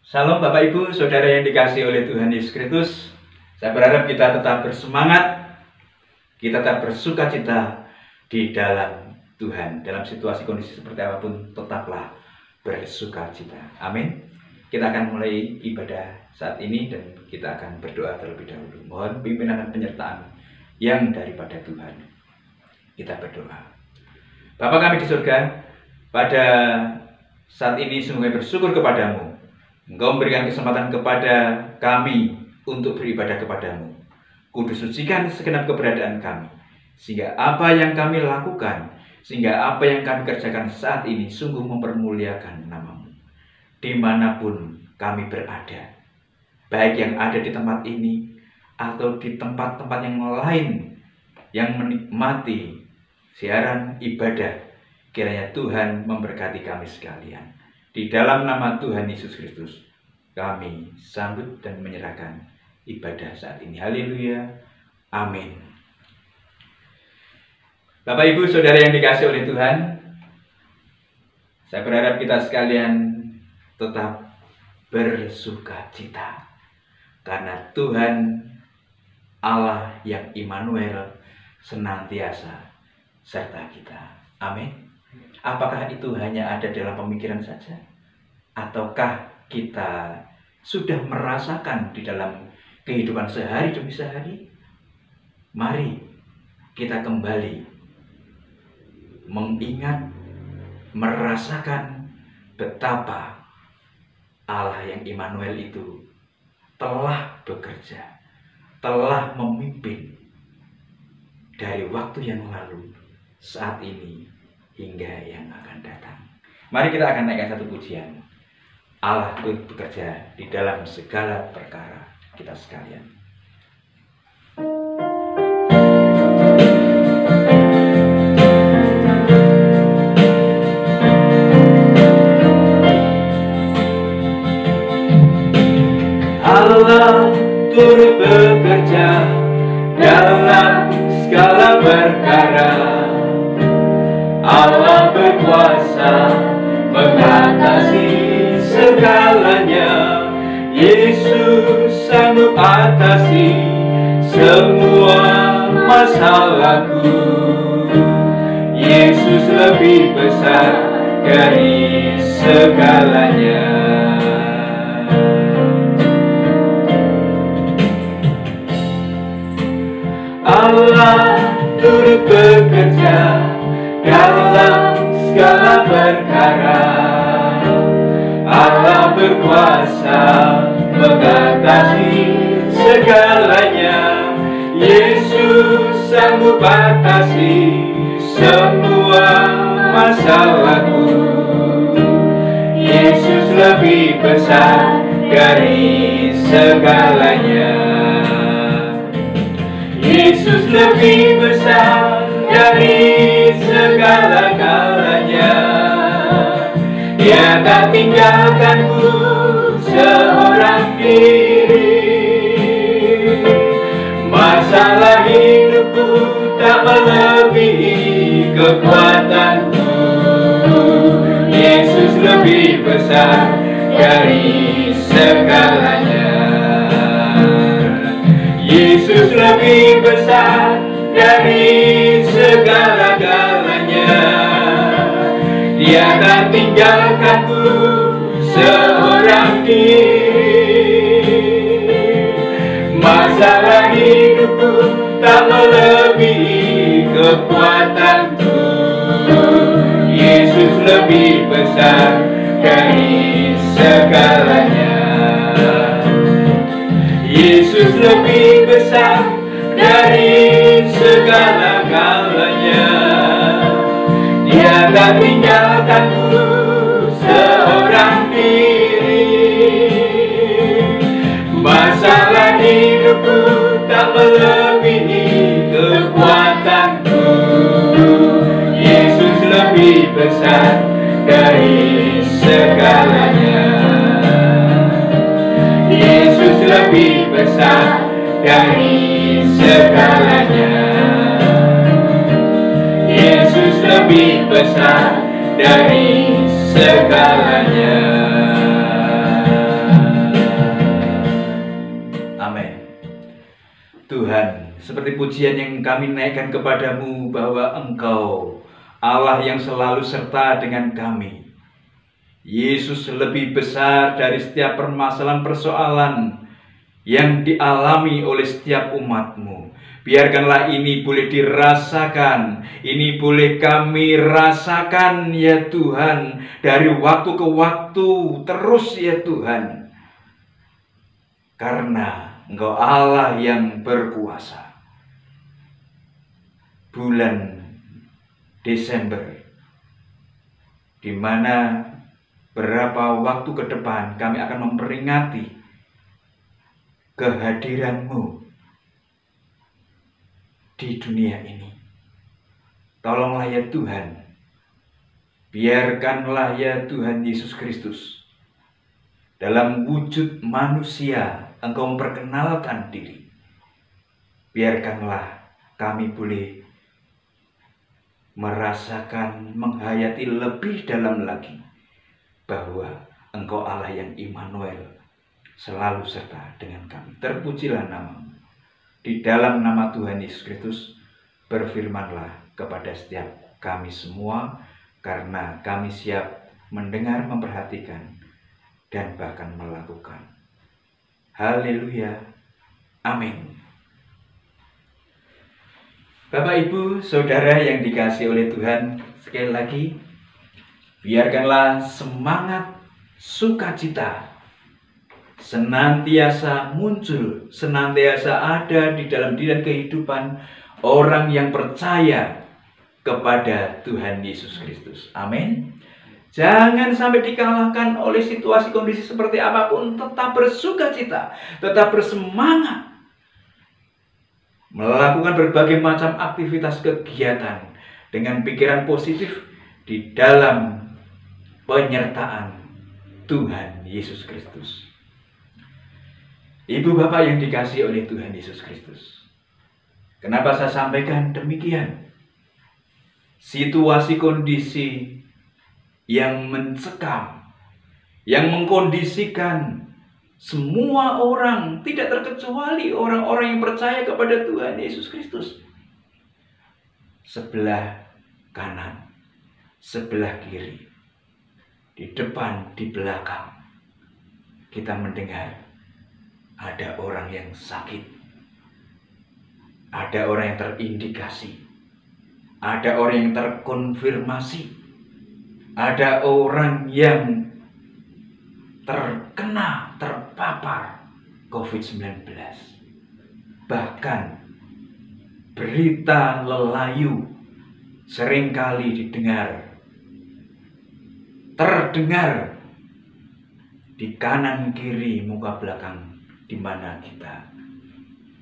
Salam Bapak Ibu, Saudara yang dikasihi oleh Tuhan Yesus Kristus. Saya berharap kita tetap bersemangat, kita tetap bersuka cita di dalam Tuhan. Dalam situasi kondisi seperti apapun, tetaplah bersuka cita. Amin. Kita akan mulai ibadah saat ini dan kita akan berdoa terlebih dahulu. Mohon pimpinan dan penyertaan yang daripada Tuhan. Kita berdoa. Bapa kami di surga, pada saat ini sungguh bersyukur kepadamu. Engkau memberikan kesempatan kepada kami untuk beribadah kepadamu. Kudus sucikan segenap keberadaan kami, sehingga apa yang kami lakukan, sehingga apa yang kami kerjakan saat ini sungguh mempermuliakan namamu. Dimanapun kami berada, baik yang ada di tempat ini atau di tempat-tempat yang lain yang menikmati siaran ibadah, kiranya Tuhan memberkati kami sekalian. Di dalam nama Tuhan Yesus Kristus, kami sambut dan menyerahkan ibadah saat ini. Haleluya. Amin. Bapak Ibu Saudara yang dikasihi oleh Tuhan, saya berharap kita sekalian tetap bersuka cita. Karena Tuhan Allah yang Immanuel senantiasa serta kita. Amin. Apakah itu hanya ada dalam pemikiran saja? Ataukah kita sudah merasakan di dalam kehidupan sehari demi sehari? Mari kita kembali mengingat, merasakan betapa Allah yang Immanuel itu telah bekerja, telah memimpin dari waktu yang lalu, saat ini, hingga yang akan datang. Mari kita akan naikkan satu pujian. Allah bekerja di dalam segala perkara kita sekalian. Allah turut bekerja dalam segala perkara. Allah berkuasa mengatasi segalanya. Yesus sanggup atasi semua masalahku. Yesus lebih besar dari segalanya. Allah turut bekerja dalam segala perkara. Allah berkuasa mengatasi segalanya. Yesus sanggup atasi semua masalahku. Yesus lebih besar dari segalanya. Yesus lebih besar dari segala-galanya. Dia tak tinggalkanku seorang diri. Masalah hidupku tak melebihi kekuatanku. Yesus lebih besar dari segalanya. Yesus lebih besar dari segala-galanya. Dia tak tinggalkanku seorang diri. Masalah hidupku tak melebihi kekuatanku. Yesus lebih besar dari segalanya. Yesus lebih besar dari segala-galanya. Dia tak tinggalkanku seorang diri. Masalah hidupku tak melebihi kekuatanku. Yesus lebih besar dari segalanya. Yesus lebih besar dari segalanya. Yesus lebih besar dari segalanya. seperti pujian yang kami naikkan kepadamu bahwa Engkau Allah yang selalu serta dengan kami. Yesus lebih besar dari setiap permasalahan persoalan yang dialami oleh setiap umat-Mu. Biarkanlah ini boleh dirasakan, ini boleh kami rasakan ya Tuhan, dari waktu ke waktu terus ya Tuhan. Karena Engkau Allah yang berkuasa. Bulan Desember, di mana berapa waktu ke depan kami akan memperingati kehadiran-Mu di dunia ini. Tolonglah ya Tuhan, biarkanlah ya Tuhan Yesus Kristus dalam wujud manusia Engkau memperkenalkan diri. Biarkanlah kami boleh merasakan, menghayati lebih dalam lagi bahwa Engkau Allah yang Immanuel, selalu serta dengan kami. Terpujilah nama-Mu. Di dalam nama Tuhan Yesus Kristus, berfirmanlah kepada setiap kami semua, karena kami siap mendengar, memperhatikan, dan bahkan melakukan. Haleluya. Amin. Bapak, Ibu, Saudara yang dikasihi oleh Tuhan, sekali lagi, biarkanlah semangat sukacita senantiasa muncul, senantiasa ada di dalam diri dan kehidupan orang yang percaya kepada Tuhan Yesus Kristus. Amin. Jangan sampai dikalahkan oleh situasi kondisi seperti apapun, tetap bersukacita, tetap bersemangat, melakukan berbagai macam aktivitas kegiatan dengan pikiran positif di dalam penyertaan Tuhan Yesus Kristus. Ibu bapak yang dikasihi oleh Tuhan Yesus Kristus, kenapa saya sampaikan demikian? Situasi kondisi yang mencekam, yang mengkondisikan semua orang, tidak terkecuali orang-orang yang percaya kepada Tuhan Yesus Kristus. Sebelah kanan, sebelah kiri, di depan, di belakang, kita mendengar ada orang yang sakit, ada orang yang terindikasi, ada orang yang terkonfirmasi, ada orang yang terkena, terpapar COVID-19. Bahkan berita lelayu seringkali terdengar di kanan kiri muka belakang di mana kita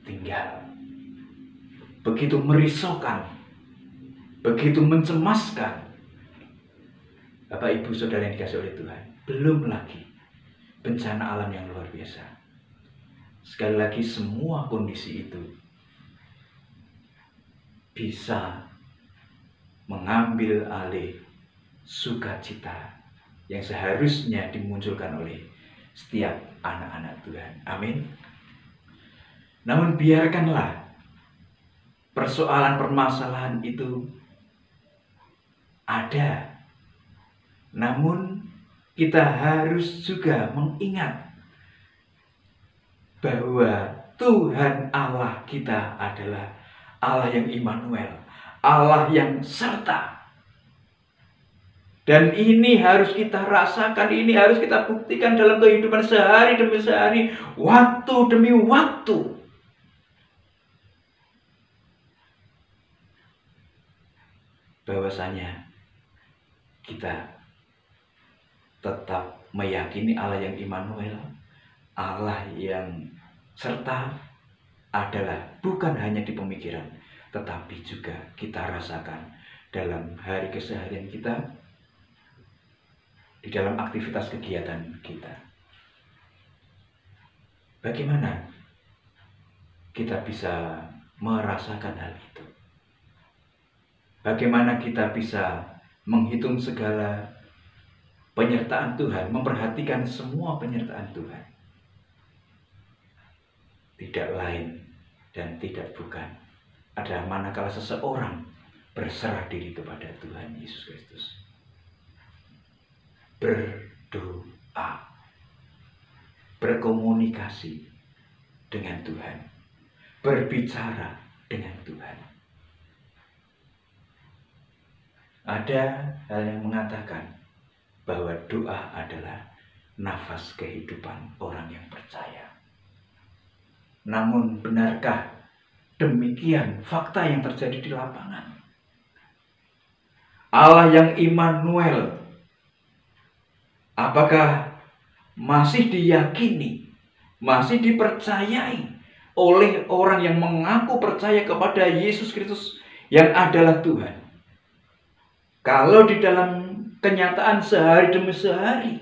tinggal. Begitu merisaukan, begitu mencemaskan. Bapak, Ibu, Saudara yang dikasihi oleh Tuhan, belum lagi bencana alam yang luar biasa. Sekali lagi, semua kondisi itu bisa mengambil alih sukacita yang seharusnya dimunculkan oleh setiap anak-anak Tuhan. Amin. Namun biarkanlah persoalan permasalahan itu ada. Namun kita harus juga mengingat bahwa Tuhan Allah kita adalah Allah yang Immanuel, Allah yang serta. Dan ini harus kita rasakan, ini harus kita buktikan dalam kehidupan sehari demi sehari, waktu demi waktu. Bahwasanya kita tetap meyakini Allah yang Immanuel, Allah yang serta adalah bukan hanya di pemikiran, tetapi juga kita rasakan dalam hari keseharian kita, di dalam aktivitas kegiatan kita. Bagaimana kita bisa merasakan hal itu? Bagaimana kita bisa menghitung segala penyertaan Tuhan, memperhatikan semua penyertaan Tuhan? Tidak lain dan tidak bukan adalah manakala seseorang berserah diri kepada Tuhan Yesus Kristus. Berdoa, berkomunikasi dengan Tuhan, berbicara dengan Tuhan. Ada hal yang mengatakan bahwa doa adalah nafas kehidupan orang yang percaya. Namun benarkah demikian fakta yang terjadi di lapangan? Allah yang Immanuel, apakah masih diyakini, masih dipercayai oleh orang yang mengaku percaya kepada Yesus Kristus yang adalah Tuhan? Kalau di dalam kenyataan sehari demi sehari,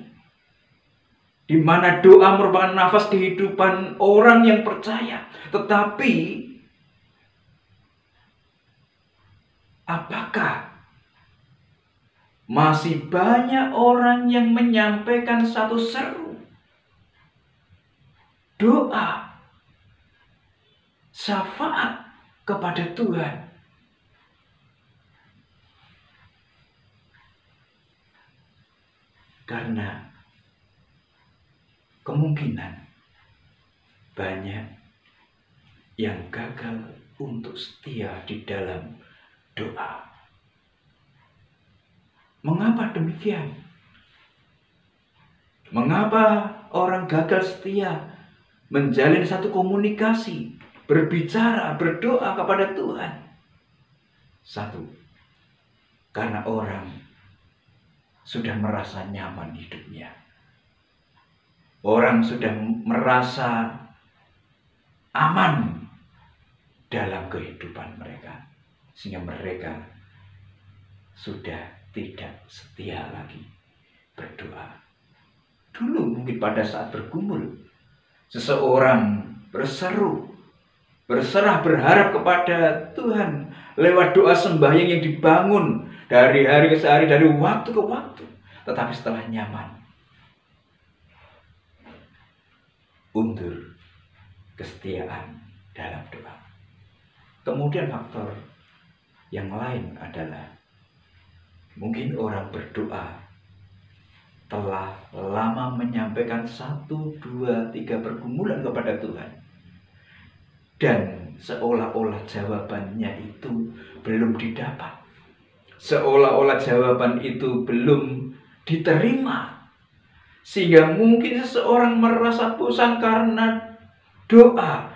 di mana doa merupakan nafas kehidupan orang yang percaya, tetapi apakah masih banyak orang yang menyampaikan satu seru doa syafaat kepada Tuhan? Karena kemungkinan banyak yang gagal untuk setia di dalam doa. Mengapa demikian? Mengapa orang gagal setia menjalin satu komunikasi, berbicara, berdoa kepada Tuhan? Satu, karena orang sudah merasa nyaman hidupnya. Orang sudah merasa aman dalam kehidupan mereka, sehingga mereka sudah tidak setia lagi berdoa. Dulu mungkin pada saat bergumul, seseorang berseru, berserah, berharap kepada Tuhan lewat doa sembahyang yang dibangun dari hari ke hari, dari waktu ke waktu. Tetapi setelah nyaman, undur kesetiaan dalam doa. Kemudian faktor yang lain adalah mungkin orang berdoa telah lama menyampaikan 1, 2, 3 pergumulan kepada Tuhan, dan seolah-olah jawabannya itu belum didapat, seolah-olah jawaban itu belum diterima, sehingga mungkin seseorang merasa bosan karena doa,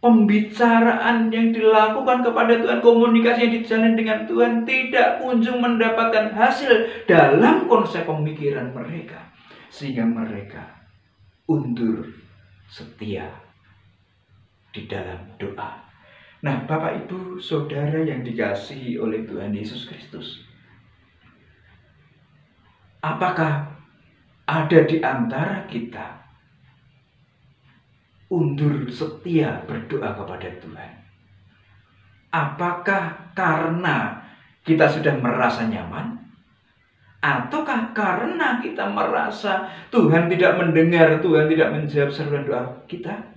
pembicaraan yang dilakukan kepada Tuhan, komunikasi yang dijalin dengan Tuhan tidak kunjung mendapatkan hasil dalam konsep pemikiran mereka, sehingga mereka undur setia di dalam doa. Nah, Bapak Ibu Saudara yang dikasihi oleh Tuhan Yesus Kristus, apakah ada di antara kita undur setia berdoa kepada Tuhan? Apakah karena kita sudah merasa nyaman? Ataukah karena kita merasa Tuhan tidak mendengar, Tuhan tidak menjawab seruan doa kita?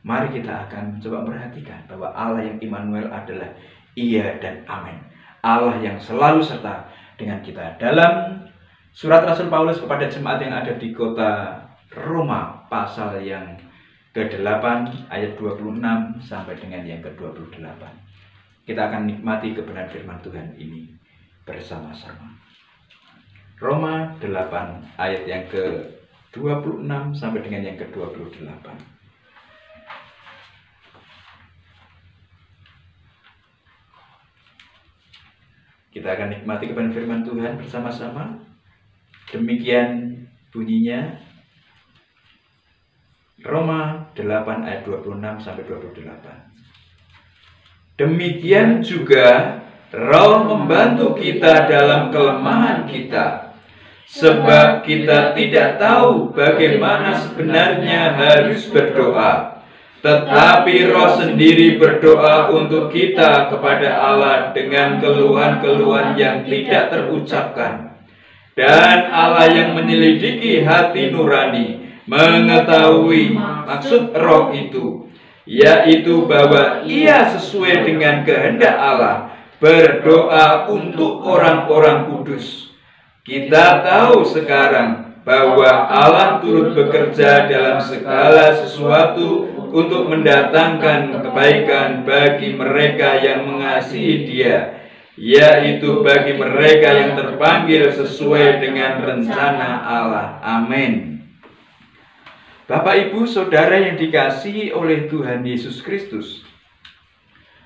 Mari kita akan coba perhatikan bahwa Allah yang Immanuel adalah Iya dan Amin. Allah yang selalu serta dengan kita. Dalam surat Rasul Paulus kepada jemaat yang ada di kota Roma, pasal yang ke-8 ayat 26 sampai dengan yang ke-28. Kita akan nikmati kebenaran firman Tuhan ini bersama-sama. Roma 8 ayat yang ke-26 sampai dengan yang ke-28. Kita akan nikmati kebenaran firman Tuhan bersama-sama. Demikian bunyinya. Roma 8 ayat 26 sampai 28. Demikian juga Roh membantu kita dalam kelemahan kita, sebab kita tidak tahu bagaimana sebenarnya harus berdoa. Tetapi Roh sendiri berdoa untuk kita kepada Allah dengan keluhan-keluhan yang tidak terucapkan. Dan Allah yang menyelidiki hati nurani mengetahui maksud Roh itu, yaitu bahwa ia sesuai dengan kehendak Allah berdoa untuk orang-orang kudus. Kita tahu sekarang bahwa Allah turut bekerja dalam segala sesuatu untuk mendatangkan kebaikan bagi mereka yang mengasihi Dia, yaitu bagi mereka yang terpanggil sesuai dengan rencana Allah. Amin. Bapak, Ibu, Saudara yang dikasihi oleh Tuhan Yesus Kristus,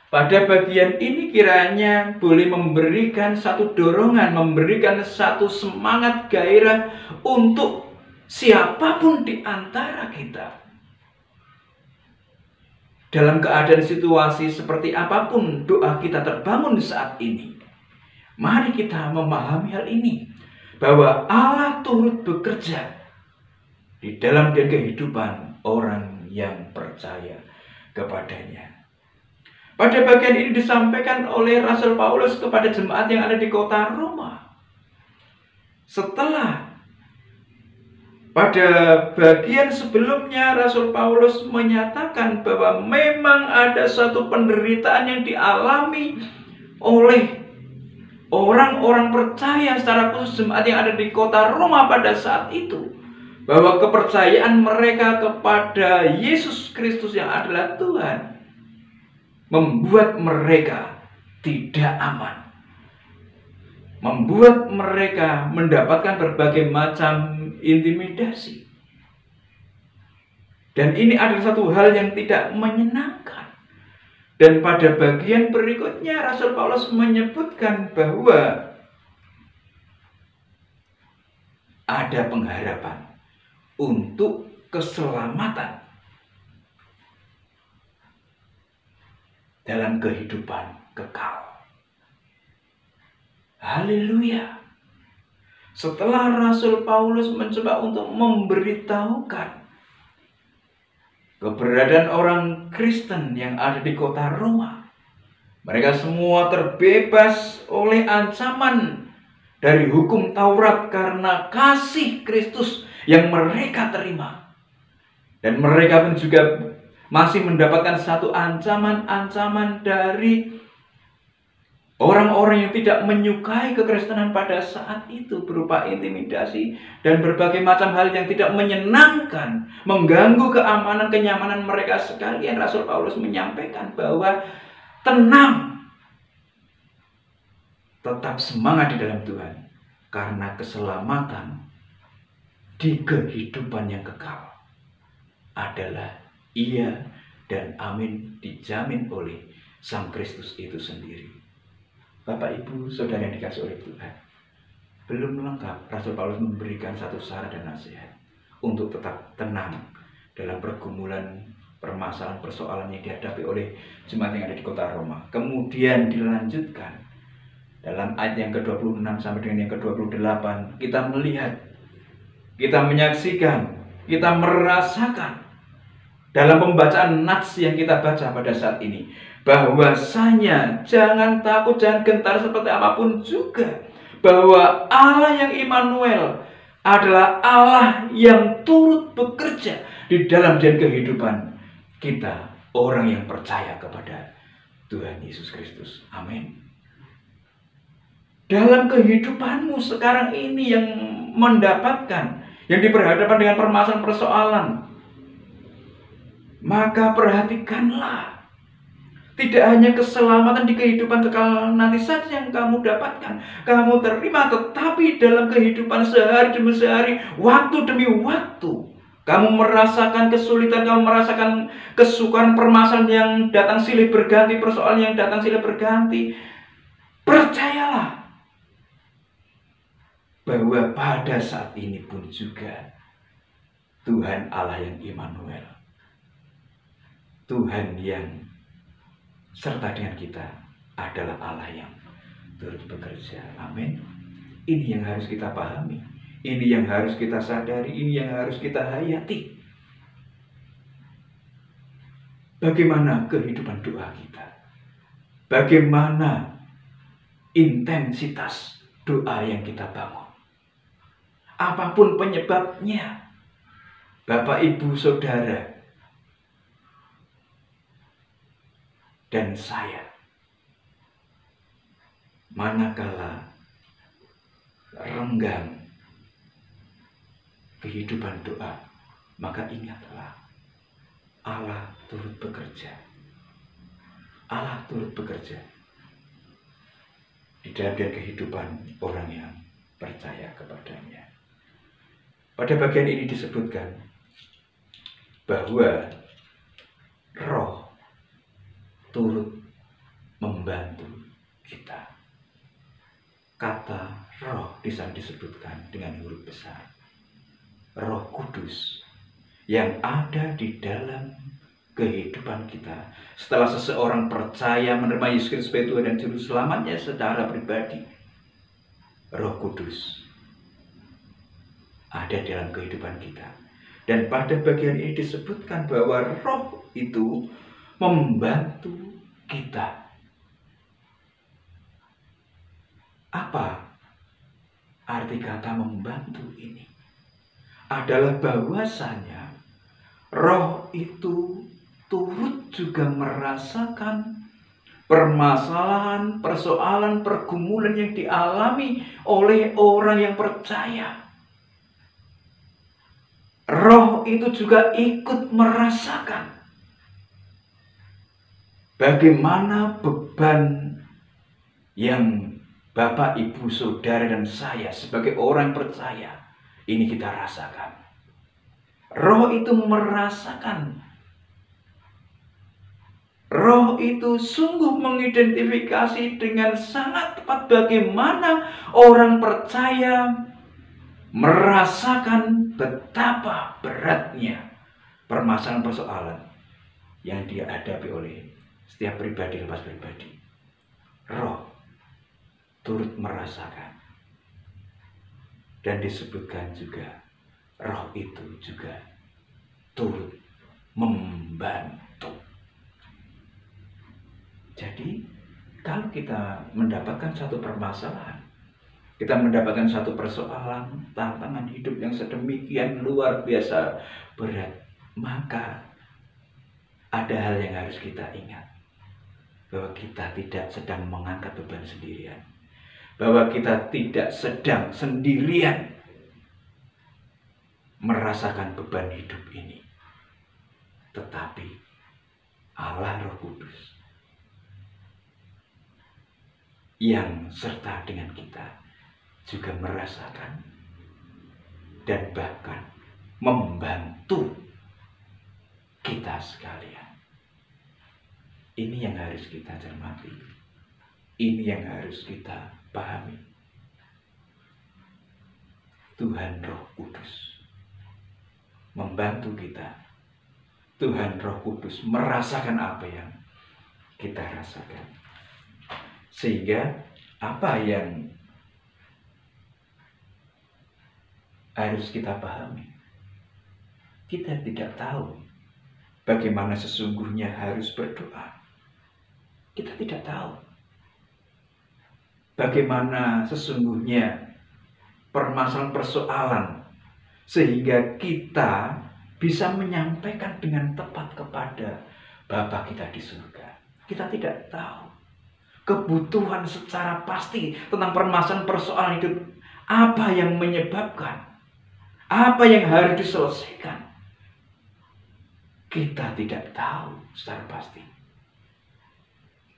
pada bagian ini kiranya boleh memberikan satu dorongan, memberikan satu semangat gairah untuk siapapun di antara kita. Dalam keadaan situasi seperti apapun doa kita terbangun saat ini, mari kita memahami hal ini, bahwa Allah turut bekerja di dalam kehidupan orang yang percaya kepadanya. Pada bagian ini disampaikan oleh Rasul Paulus kepada jemaat yang ada di kota Roma. Setelah pada bagian sebelumnya Rasul Paulus menyatakan bahwa memang ada satu penderitaan yang dialami oleh orang-orang percaya, secara khusus jemaat yang ada di kota Roma pada saat itu, bahwa kepercayaan mereka kepada Yesus Kristus yang adalah Tuhan membuat mereka tidak aman, membuat mereka mendapatkan berbagai macam intimidasi. Dan ini adalah satu hal yang tidak menyenangkan. Dan pada bagian berikutnya Rasul Paulus menyebutkan bahwa ada pengharapan untuk keselamatan dalam kehidupan kekal. Haleluya. Setelah Rasul Paulus mencoba untuk memberitahukan keberadaan orang Kristen yang ada di kota Roma, mereka semua terbebas oleh ancaman dari hukum Taurat karena kasih Kristus yang mereka terima. Dan mereka pun juga masih mendapatkan satu ancaman-ancaman dari orang-orang yang tidak menyukai kekristenan pada saat itu, berupa intimidasi dan berbagai macam hal yang tidak menyenangkan, mengganggu keamanan, kenyamanan mereka sekalian. Rasul Paulus menyampaikan bahwa tenang, tetap semangat di dalam Tuhan, karena keselamatan di kehidupan yang kekal adalah iya dan amin, dijamin oleh Sang Kristus itu sendiri. Bapak, Ibu, Saudara yang dikasihi oleh Tuhan, belum lengkap Rasul Paulus memberikan satu saran dan nasihat untuk tetap tenang dalam pergumulan, permasalahan, persoalan yang dihadapi oleh jemaat yang ada di kota Roma. Kemudian dilanjutkan dalam ayat yang ke-26 sampai dengan yang ke-28, kita melihat, kita menyaksikan, kita merasakan dalam pembacaan nats yang kita baca pada saat ini, bahwasanya jangan takut, jangan gentar seperti apapun juga, bahwa Allah yang Immanuel adalah Allah yang turut bekerja di dalam kehidupan kita, orang yang percaya kepada Tuhan Yesus Kristus. Amin. Dalam kehidupanmu sekarang ini yang mendapatkan, yang diperhadapkan dengan permasalahan persoalan, maka perhatikanlah, tidak hanya keselamatan di kehidupan kekal nanti saja yang kamu dapatkan, kamu terima, tetapi dalam kehidupan sehari demi sehari, waktu demi waktu, kamu merasakan kesulitan, kamu merasakan kesukaran, permasalahan yang datang silih berganti, persoalan yang datang silih berganti. Percayalah bahwa pada saat ini pun juga Tuhan Allah yang Immanuel, Tuhan yang serta dengan kita, adalah Allah yang turut bekerja. Amin. Ini yang harus kita pahami, ini yang harus kita sadari, ini yang harus kita hayati. Bagaimana kehidupan doa kita? Bagaimana intensitas doa yang kita bangun? Apapun penyebabnya, Bapak, Ibu, Saudara, dan saya. Manakala renggang kehidupan doa, maka ingatlah Allah turut bekerja. Allah turut bekerja di dalam kehidupan orang yang percaya kepadanya. Pada bagian ini disebutkan bahwa Roh turut membantu kita. Kata Roh di sana disebutkan dengan huruf besar. Roh Kudus yang ada di dalam kehidupan kita setelah seseorang percaya menerima Yesus Kristus sebagai Tuhan dan Juru Selamatnya secara pribadi. Roh Kudus ada dalam kehidupan kita. Dan pada bagian ini disebutkan bahwa Roh itu membantu kita. Apa arti kata membantu ini? Adalah bahwasanya Roh itu turut juga merasakan permasalahan, persoalan, pergumulan yang dialami oleh orang yang percaya. Roh itu juga ikut merasakan bagaimana beban yang Bapak, Ibu, Saudara, dan saya sebagai orang percaya ini kita rasakan. Roh itu merasakan. Roh itu sungguh mengidentifikasi dengan sangat tepat bagaimana orang percaya merasakan betapa beratnya permasalahan-persoalan yang dia hadapi oleh setiap pribadi lepas pribadi. Roh turut merasakan. Dan disebutkan juga Roh itu juga turut membantu. Jadi kalau kita mendapatkan satu permasalahan, kita mendapatkan satu persoalan, tantangan hidup yang sedemikian luar biasa berat, maka ada hal yang harus kita ingat. Bahwa kita tidak sedang mengangkat beban sendirian. Bahwa kita tidak sedang sendirian merasakan beban hidup ini. Tetapi Allah Roh Kudus yang serta dengan kita juga merasakan dan bahkan membantu kita sekalian. Ini yang harus kita cermati. Ini yang harus kita pahami. Tuhan Roh Kudus membantu kita. Tuhan Roh Kudus merasakan apa yang kita rasakan. Sehingga apa yang harus kita pahami? Kita tidak tahu bagaimana sesungguhnya harus berdoa. Kita tidak tahu bagaimana sesungguhnya permasalahan-persoalan sehingga kita bisa menyampaikan dengan tepat kepada Bapa kita di surga. Kita tidak tahu kebutuhan secara pasti tentang permasalahan-persoalan hidup. Apa yang menyebabkan? Apa yang harus diselesaikan? Kita tidak tahu secara pasti.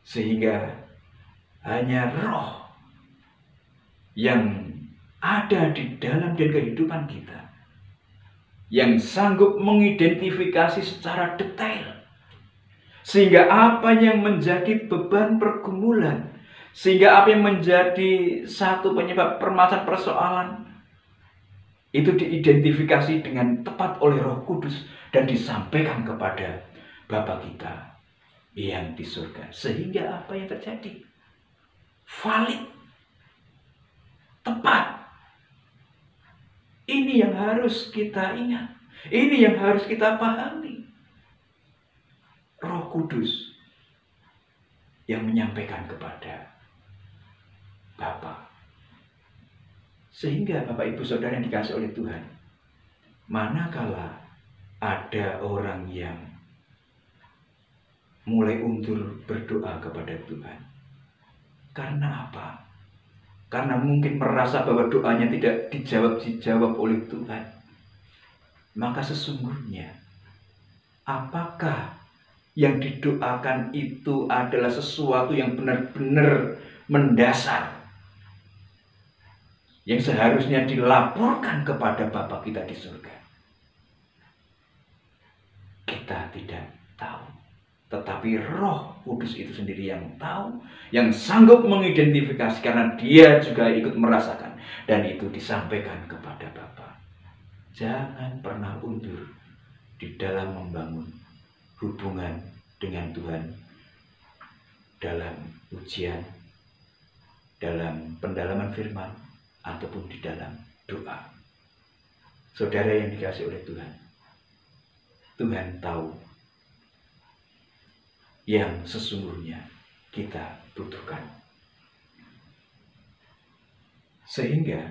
Sehingga hanya Roh yang ada di dalam dan kehidupan kita yang sanggup mengidentifikasi secara detail sehingga apa yang menjadi beban pergumulan, sehingga apa yang menjadi satu penyebab permasalahan persoalan itu diidentifikasi dengan tepat oleh Roh Kudus dan disampaikan kepada Bapa kita yang di surga. Sehingga apa yang terjadi? Valid, tepat. Ini yang harus kita ingat. Ini yang harus kita pahami. Roh Kudus yang menyampaikan kepada Bapa. Sehingga Bapak Ibu Saudara yang dikasihi oleh Tuhan, manakala ada orang yang mulai undur berdoa kepada Tuhan. Karena apa? Karena mungkin merasa bahwa doanya tidak dijawab oleh Tuhan. Maka sesungguhnya, apakah yang didoakan itu adalah sesuatu yang benar-benar mendasar, yang seharusnya dilaporkan kepada Bapa kita di surga? Kita tidak tahu. Tetapi Roh Kudus itu sendiri yang tahu, yang sanggup mengidentifikasi, karena Dia juga ikut merasakan. Dan itu disampaikan kepada Bapa. Jangan pernah undur di dalam membangun hubungan dengan Tuhan, dalam ujian, dalam pendalaman firman, ataupun di dalam doa. Saudara yang dikasihi oleh Tuhan, Tuhan tahu yang sesungguhnya kita butuhkan. Sehingga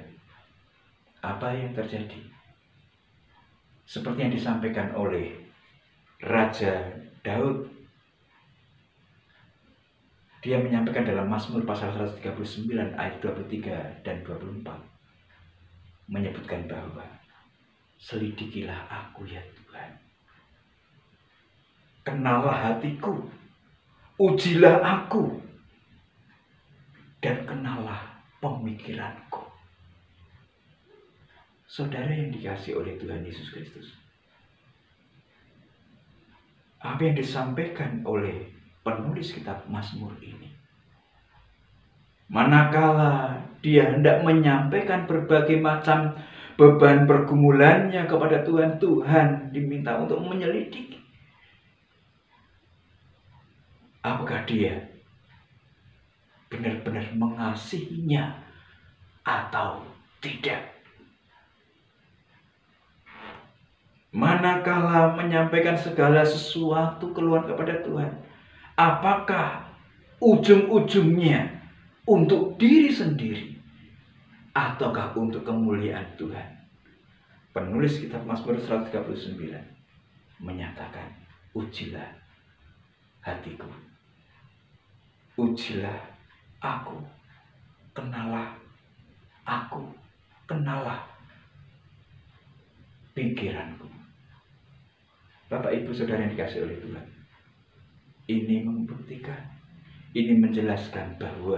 apa yang terjadi? Seperti yang disampaikan oleh Raja Daud. Dia menyampaikan dalam Mazmur pasal 139 ayat 23 dan 24. Menyebutkan bahwa selidikilah aku ya Tuhan. Kenallah hatiku. Ujilah aku. Dan kenallah pemikiranku. Saudara yang dikasihi oleh Tuhan Yesus Kristus, apa yang disampaikan oleh penulis kitab Mazmur ini, manakala dia hendak menyampaikan berbagai macam beban pergumulannya kepada Tuhan, Tuhan diminta untuk menyelidiki apakah dia benar-benar mengasihinya atau tidak. Manakala menyampaikan segala sesuatu keluhan kepada Tuhan, apakah ujung-ujungnya untuk diri sendiri ataukah untuk kemuliaan Tuhan? Penulis kitab Mazmur 139 menyatakan, ujilah hatiku, ujilah aku, kenalah aku, kenalah pikiranku. Bapak Ibu Saudara yang dikasihi oleh Tuhan, ini membuktikan, ini menjelaskan bahwa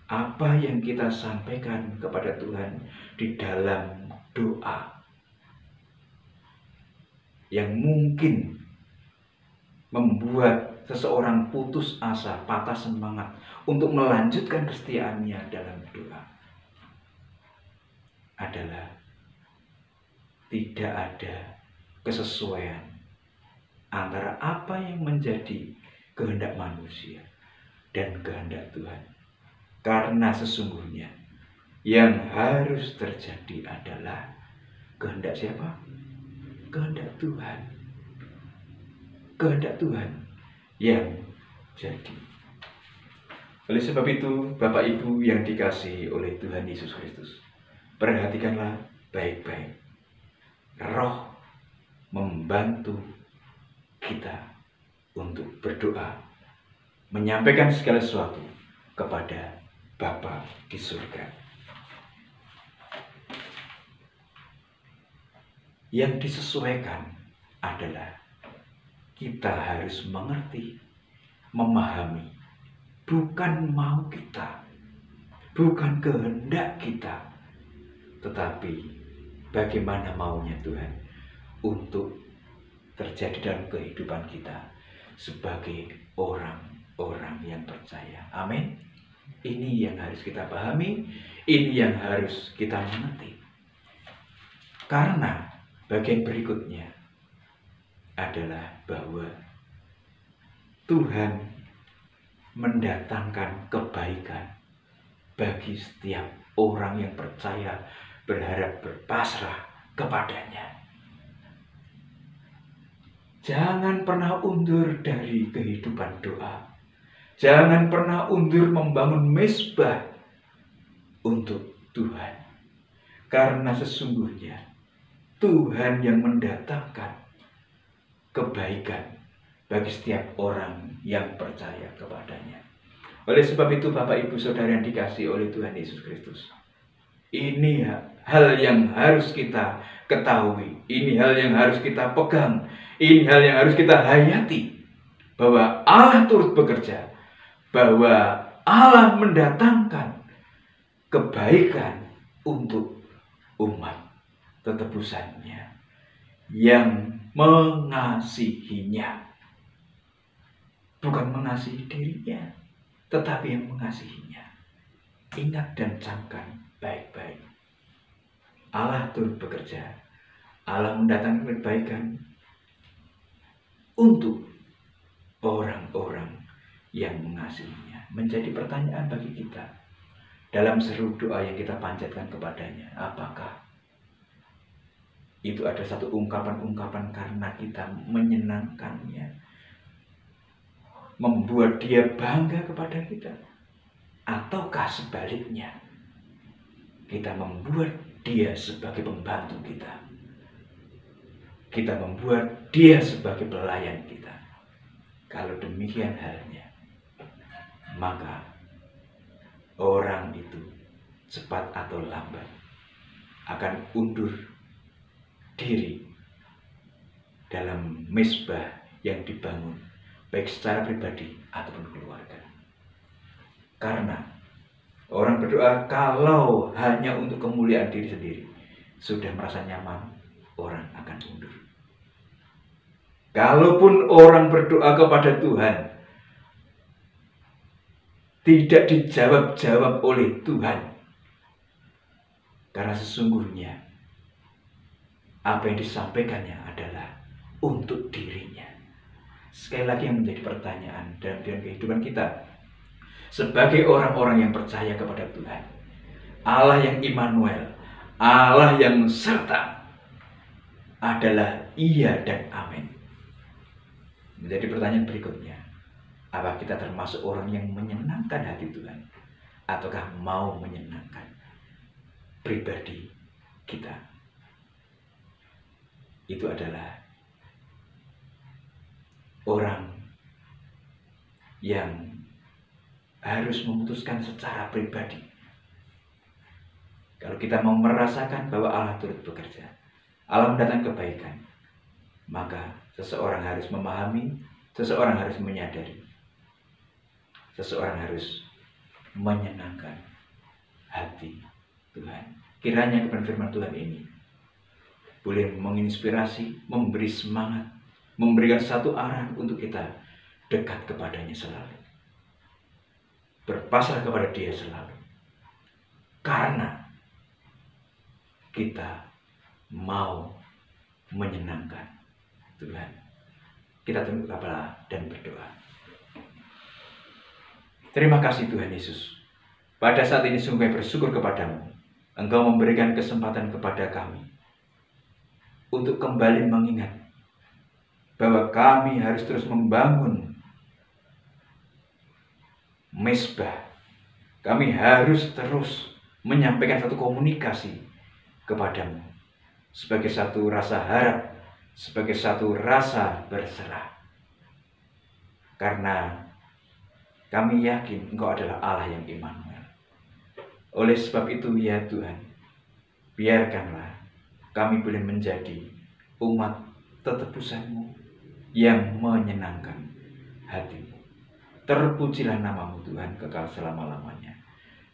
apa yang kita sampaikan kepada Tuhan di dalam doa yang mungkin membuat seseorang putus asa, patah semangat untuk melanjutkan kesetiaannya dalam doa adalah tidak ada kesesuaian antara apa yang menjadi kehendak manusia dan kehendak Tuhan. Karena sesungguhnya yang harus terjadi adalah kehendak siapa? Kehendak Tuhan. Kehendak Tuhan yang jadi. Oleh sebab itu, Bapak Ibu yang dikasihi oleh Tuhan Yesus Kristus, perhatikanlah baik-baik. Roh membantu kita untuk berdoa, menyampaikan segala sesuatu kepada Bapa di surga. Yang disesuaikan adalah kita harus mengerti, memahami, bukan mau kita, bukan kehendak kita, tetapi bagaimana maunya Tuhan untuk terjadi dalam kehidupan kita sebagai orang-orang yang percaya. Amin. Ini yang harus kita pahami, ini yang harus kita mengerti. Karena bagian berikutnya adalah bahwa Tuhan mendatangkan kebaikan bagi setiap orang yang percaya, berharap, berpasrah kepadanya. Jangan pernah undur dari kehidupan doa. Jangan pernah undur membangun mezbah untuk Tuhan. Karena sesungguhnya Tuhan yang mendatangkan kebaikan bagi setiap orang yang percaya kepadanya. Oleh sebab itu Bapak Ibu Saudara yang dikasihi oleh Tuhan Yesus Kristus, ini hal yang harus kita ketahui, ini hal yang harus kita pegang, ini hal yang harus kita hayati, bahwa Allah turut bekerja, bahwa Allah mendatangkan kebaikan untuk umat tetebusannya yang mengasihinya. Bukan mengasihi dirinya, tetapi yang mengasihinya. Ingat dan camkan baik-baik. Allah turut bekerja. Allah mendatangkan kebaikan untuk orang-orang yang mengasihinya. Menjadi pertanyaan bagi kita dalam seru doa yang kita panjatkan kepadanya. Apakah itu ada satu ungkapan-ungkapan karena kita menyenangkannya, membuat dia bangga kepada kita, ataukah sebaliknya kita membuat dia sebagai pembantu kita, kita membuat dia sebagai pelayan kita? Kalau demikian halnya, maka orang itu cepat atau lambat akan undur diri dalam mezbah yang dibangun, baik secara pribadi ataupun keluarga. Karena orang berdoa kalau hanya untuk kemuliaan diri sendiri, sudah merasa nyaman, orang akan mundur. Kalaupun orang berdoa kepada Tuhan, tidak dijawab-jawab oleh Tuhan, karena sesungguhnya apa yang disampaikannya adalah untuk dirinya. Sekali lagi yang menjadi pertanyaan dalam kehidupan kita sebagai orang-orang yang percaya kepada Tuhan, Allah yang Immanuel, Allah yang serta, adalah iya dan amin. Menjadi pertanyaan berikutnya, apa kita termasuk orang yang menyenangkan hati Tuhan, ataukah mau menyenangkan pribadi kita? Itu adalah orang yang harus memutuskan secara pribadi. Kalau kita mau merasakan bahwa Allah turut bekerja, Allah mendatangkan kebaikan, maka seseorang harus memahami, seseorang harus menyadari, seseorang harus menyenangkan hati Tuhan. Kiranya kebenaran firman Tuhan ini boleh menginspirasi, memberi semangat, memberikan satu arahan untuk kita dekat kepadanya selalu, berpasrah kepada Dia selalu, karena kita mau menyenangkan Tuhan. Kita tunduk kepala dan berdoa. Terima kasih Tuhan Yesus. Pada saat ini sungguh bersyukur kepadamu. Engkau memberikan kesempatan kepada kami untuk kembali mengingat bahwa kami harus terus membangun mezbah. Kami harus terus menyampaikan satu komunikasi kepadamu sebagai satu rasa harap, sebagai satu rasa berserah. Karena kami yakin Engkau adalah Allah yang Immanuel. Oleh sebab itu ya Tuhan, biarkanlah kami boleh menjadi umat tetebusan-Mu yang menyenangkan hati-Mu. Terpujilah nama-Mu Tuhan kekal selama-lamanya.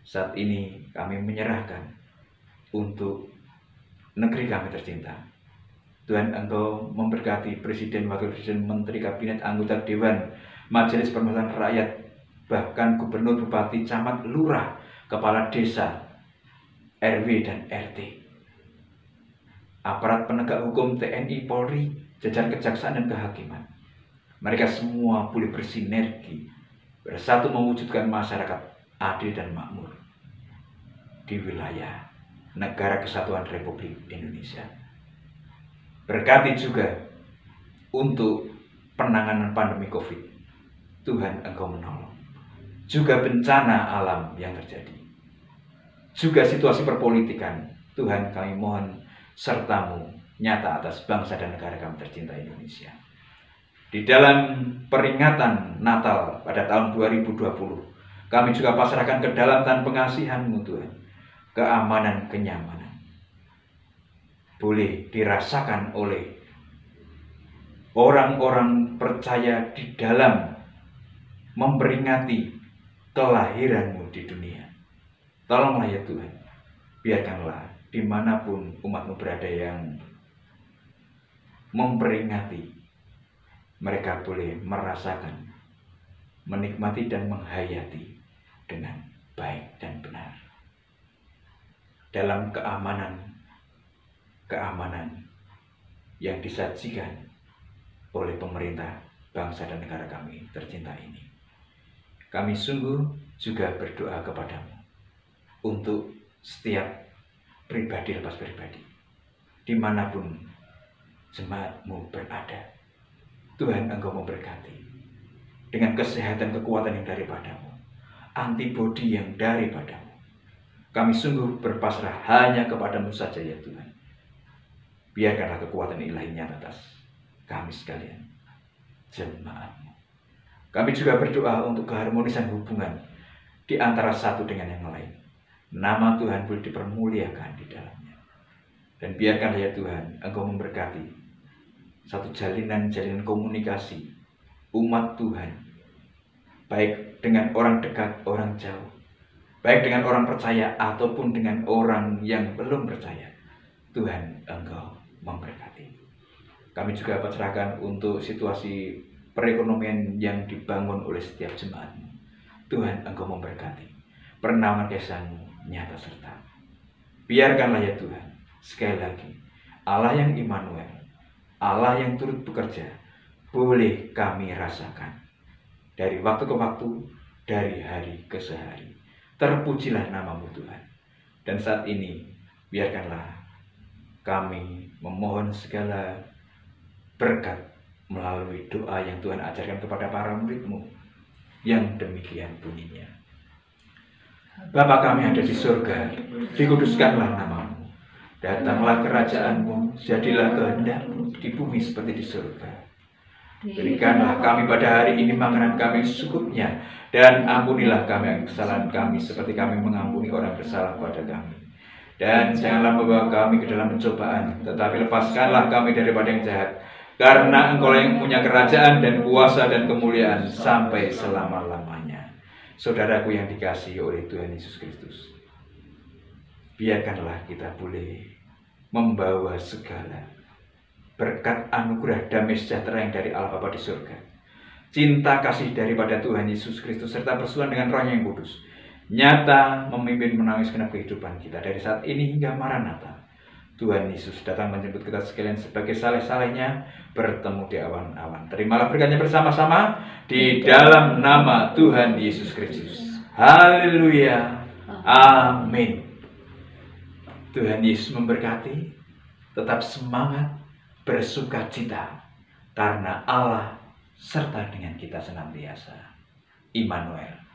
Saat ini kami menyerahkan untuk negeri kami tercinta. Tuhan, Engkau memberkati Presiden, Wakil Presiden, Menteri Kabinet, anggota Dewan, Majelis Permusyawaratan Rakyat, bahkan Gubernur, Bupati, Camat, Lurah, Kepala Desa, RW dan RT, aparat penegak hukum, TNI, Polri, jajaran kejaksaan dan kehakiman. Mereka semua boleh bersinergi, bersatu mewujudkan masyarakat adil dan makmur di wilayah Negara Kesatuan Republik Indonesia. Berkati juga untuk penanganan pandemi COVID. Tuhan, Engkau menolong. Juga bencana alam yang terjadi. Juga situasi perpolitikan. Tuhan, kami mohon serta-Mu nyata atas bangsa dan negara kami tercinta Indonesia. Di dalam peringatan Natal pada tahun 2020, kami juga pasrahkan ke dalam tangan pengasihan-Mu Tuhan, keamanan, kenyamanan. Boleh dirasakan oleh orang-orang percaya di dalam memperingati kelahiran-Mu di dunia. Tolonglah ya Tuhan, biarkanlah dimanapun umat-Mu berada yang memperingati, mereka boleh merasakan, menikmati dan menghayati dengan baik dan benar. Dalam keamanan yang disajikan oleh pemerintah bangsa dan negara kami tercinta ini. Kami sungguh juga berdoa kepadamu untuk setiap pribadi lepas pribadi, dimanapun jemaat-Mu berada. Tuhan, Engkau memberkati dengan kesehatan, kekuatan yang daripadamu, antibodi yang daripadamu. Kami sungguh berpasrah hanya kepadamu saja ya Tuhan. Biarkanlah kekuatan ilahi nyata atas kami sekalian, jemaat-Mu. Kami juga berdoa untuk keharmonisan hubungan di antara satu dengan yang lain. Nama Tuhan boleh dipermuliakan di dalamnya. Dan biarkanlah ya Tuhan, Engkau memberkati satu jalinan komunikasi umat Tuhan, baik dengan orang dekat, orang jauh, baik dengan orang percaya ataupun dengan orang yang belum percaya. Tuhan, Engkau memberkati. Kami juga pasrahkan untuk situasi perekonomian yang dibangun oleh setiap jemaat-Mu. Tuhan, Engkau memberkati. Pernaman kasih-Mu nyata serta. Biarkanlah ya Tuhan, sekali lagi, Allah yang Immanuel, Allah yang turut bekerja, boleh kami rasakan dari waktu ke waktu, dari hari ke sehari. Terpujilah nama-Mu Tuhan. Dan saat ini, biarkanlah kami memohon segala berkat melalui doa yang Tuhan ajarkan kepada para murid-Mu, yang demikian bunyinya. Bapa kami yang ada di surga, dikuduskanlah nama-Mu. Datanglah kerajaan-Mu, jadilah kehendak-Mu di bumi seperti di surga. Berikanlah kami pada hari ini makanan kami secukupnya, dan ampunilah kami kesalahan kami seperti kami mengampuni orang bersalah pada kami. Dan janganlah membawa kami ke dalam pencobaan, tetapi lepaskanlah kami daripada yang jahat. Karena Engkau yang punya kerajaan dan kuasa dan kemuliaan sampai selama-lamanya. Saudaraku yang dikasihi oleh Tuhan Yesus Kristus, biarkanlah kita boleh membawa segala berkat anugerah damai sejahtera yang dari Allah Bapa di surga, cinta kasih daripada Tuhan Yesus Kristus, serta persekutuan dengan Roh yang kudus, nyata memimpin menangis genap kehidupan kita dari saat ini hingga Maranatha. Tuhan Yesus datang menjemput kita sekalian sebagai saleh-salehnya, bertemu di awan-awan. Terimalah berkatnya bersama-sama di dalam nama Tuhan Yesus Kristus. Haleluya. Amin. Tuhan Yesus memberkati. Tetap semangat, bersukacita, karena Allah serta dengan kita senantiasa. Immanuel.